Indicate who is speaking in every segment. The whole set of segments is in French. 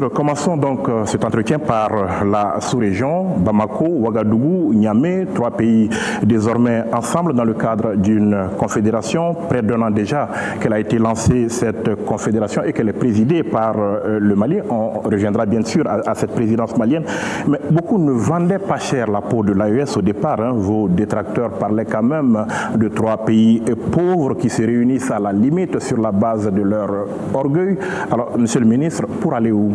Speaker 1: ministre, commençons donc cet entretien par la sous-région, Bamako, Ouagadougou, Niamey, 3 pays désormais ensemble dans le cadre d'une confédération. Près d'un an déjà qu'elle a été lancée, cette confédération, et qu'elle est présidée par le Mali. On reviendra bien sûr à cette présidence malienne. Mais beaucoup ne vendaient pas cher la peau de l'AES au départ. Vos détracteurs parlaient quand même de 3 pays pauvres qui se réunissent à la limite sur la base de leur orgueil. Alors, monsieur le ministre, pour aller où?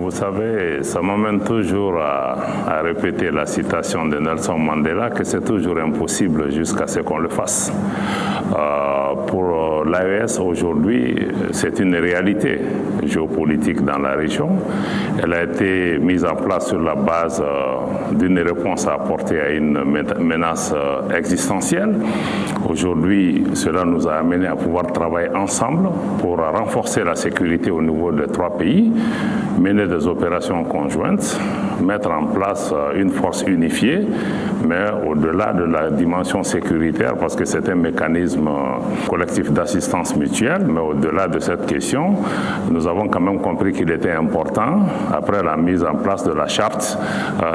Speaker 2: Vous savez, ça m'amène toujours à répéter la citation de Nelson Mandela, que c'est toujours impossible jusqu'à ce qu'on le fasse. Pour l'AES aujourd'hui, c'est une réalité géopolitique dans la région. Elle a été mise en place sur la base d'une réponse à apporter à une menace existentielle. Aujourd'hui, cela nous a amené à pouvoir travailler ensemble pour renforcer la sécurité au niveau des 3 pays, mener des opérations conjointes, mettre en place une force unifiée, mais au-delà de la dimension sécuritaire, parce que c'est un mécanisme collectif d'assistance mutuelle, mais au-delà de cette question, nous avons quand même compris qu'il était important, après la mise en place de la charte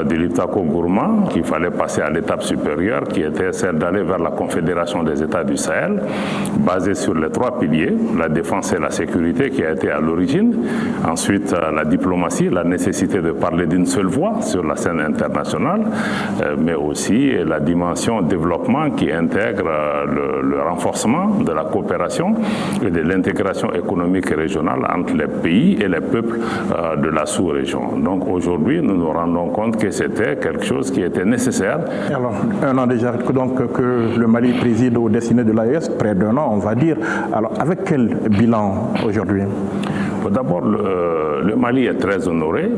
Speaker 2: de l'Iptako-Gourma, qu'il fallait passer à l'étape supérieure, qui était celle d'aller vers la Confédération des États du Sahel, basée sur les 3 piliers, la défense et la sécurité qui a été à l'origine, ensuite la diplomatie, la nécessité de parler d'une seule voix sur la scène internationale, mais aussi la dimension développement qui intègre le renforcement de la coopération et de l'intégration économique et régionale entre les pays et les peuples de la sous-région. Donc aujourd'hui, nous nous rendons compte que c'était quelque chose qui était nécessaire.
Speaker 1: Alors, un an déjà donc, que le Mali préside aux destinées de l'AES, près d'un an on va dire. Alors avec quel bilan aujourd'hui?
Speaker 2: D'abord, le Mali est très honoré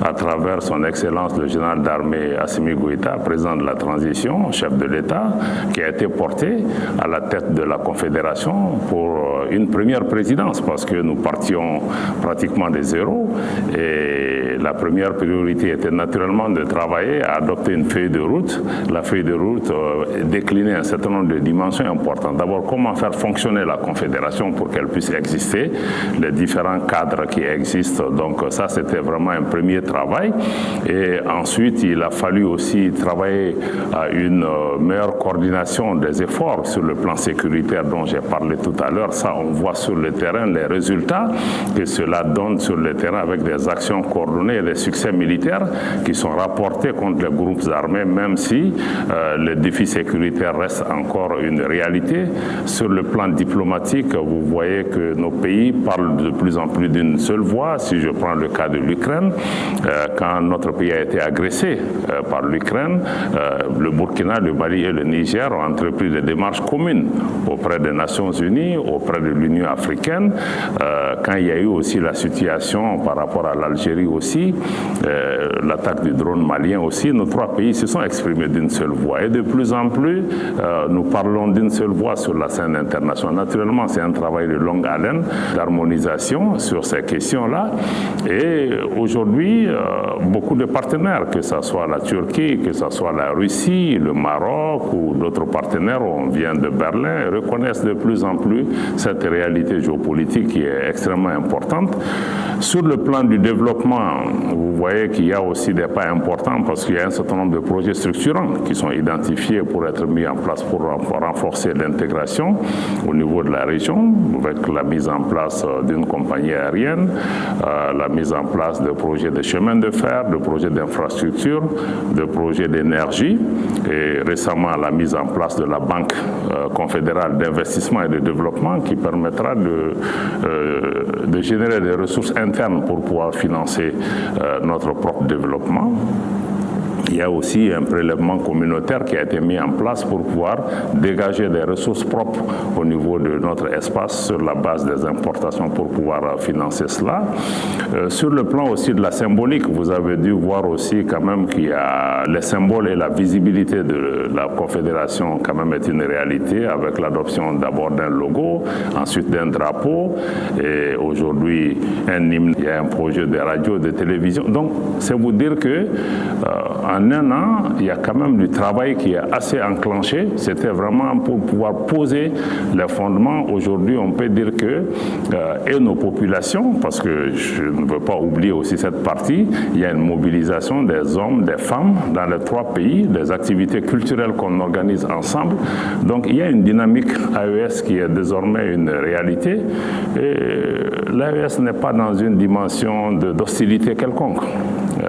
Speaker 2: à travers son Excellence le général d'armée Assimi Goïta, président de la transition, chef de l'État, qui a été porté à la tête de la Confédération pour une première présidence, parce que nous partions pratiquement de zéro et la première priorité était naturellement de travailler à adopter une feuille de route. La feuille de route déclinait un certain nombre de dimensions importantes. D'abord, comment faire fonctionner la Confédération pour qu'elle puisse exister, les différents cadres qui existent. Donc ça, c'était vraiment un premier travail. Et ensuite, il a fallu aussi travailler à une meilleure coordination des efforts sur le plan sécuritaire dont j'ai parlé tout à l'heure. Ça, on voit sur le terrain les résultats que cela donne sur le terrain avec des actions coordonnées et des succès militaires qui sont rapportés contre les groupes armés, même si les défis sécuritaires restent encore une réalité. Sur le plan diplomatique, vous voyez que nos pays parlent de plus en plus d'une seule voix. Si je prends le cas de l'Ukraine, quand notre pays a été agressé par l'Ukraine, le Burkina, le Mali et le Niger ont entrepris des démarches communes auprès des Nations Unies, auprès de l'Union africaine. Quand il y a eu aussi la situation par rapport à l'Algérie aussi, l'attaque du drone malien aussi, nos 3 pays se sont exprimés d'une seule voix. Et de plus en plus, nous parlons d'une seule voix sur la scène internationale. Naturellement, c'est un travail de longue haleine, d'harmonisation sur ces questions-là. Et aujourd'hui, beaucoup de partenaires, que ce soit la Turquie, que ce soit la Russie, le Maroc ou d'autres partenaires, on vient de Berlin, reconnaissent de plus en plus cette réalité géopolitique qui est extrêmement importante. Sur le plan du développement, vous voyez qu'il y a aussi des pas importants parce qu'il y a un certain nombre de projets structurants qui sont identifiés pour être mis en place pour renforcer l'intégration au niveau de la région, avec la mise en place d'une compagnie aérienne, la mise en place de projets de chemin de fer, de projets d'infrastructure, de projets d'énergie et récemment la mise en place de la Banque confédérale d'investissement et de développement qui permettra de générer des ressources internes pour pouvoir financer notre propre développement. Il y a aussi un prélèvement communautaire qui a été mis en place pour pouvoir dégager des ressources propres au niveau de notre espace sur la base des importations pour pouvoir financer cela. Sur le plan aussi de la symbolique, vous avez dû voir aussi quand même qu'il y a les symboles et la visibilité de la Confédération quand même est une réalité avec l'adoption d'abord d'un logo, ensuite d'un drapeau et aujourd'hui un hymne, il y a un projet de radio, de télévision. Donc c'est vous dire que en en un an, il y a quand même du travail qui est assez enclenché. C'était vraiment pour pouvoir poser les fondements. Aujourd'hui, on peut dire que et nos populations, parce que je ne veux pas oublier aussi cette partie, il y a une mobilisation des hommes, des femmes dans les 3 pays, des activités culturelles qu'on organise ensemble. Donc il y a une dynamique AES qui est désormais une réalité. L'AES n'est pas dans une dimension d'hostilité quelconque.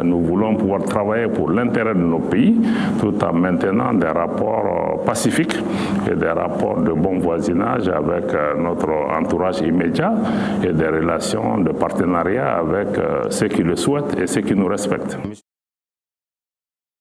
Speaker 2: Nous voulons pouvoir travailler pour l'intérêt de nos pays tout en maintenant des rapports pacifiques et des rapports de bon voisinage avec notre entourage immédiat et des relations de partenariat avec ceux qui le souhaitent et ceux qui nous respectent.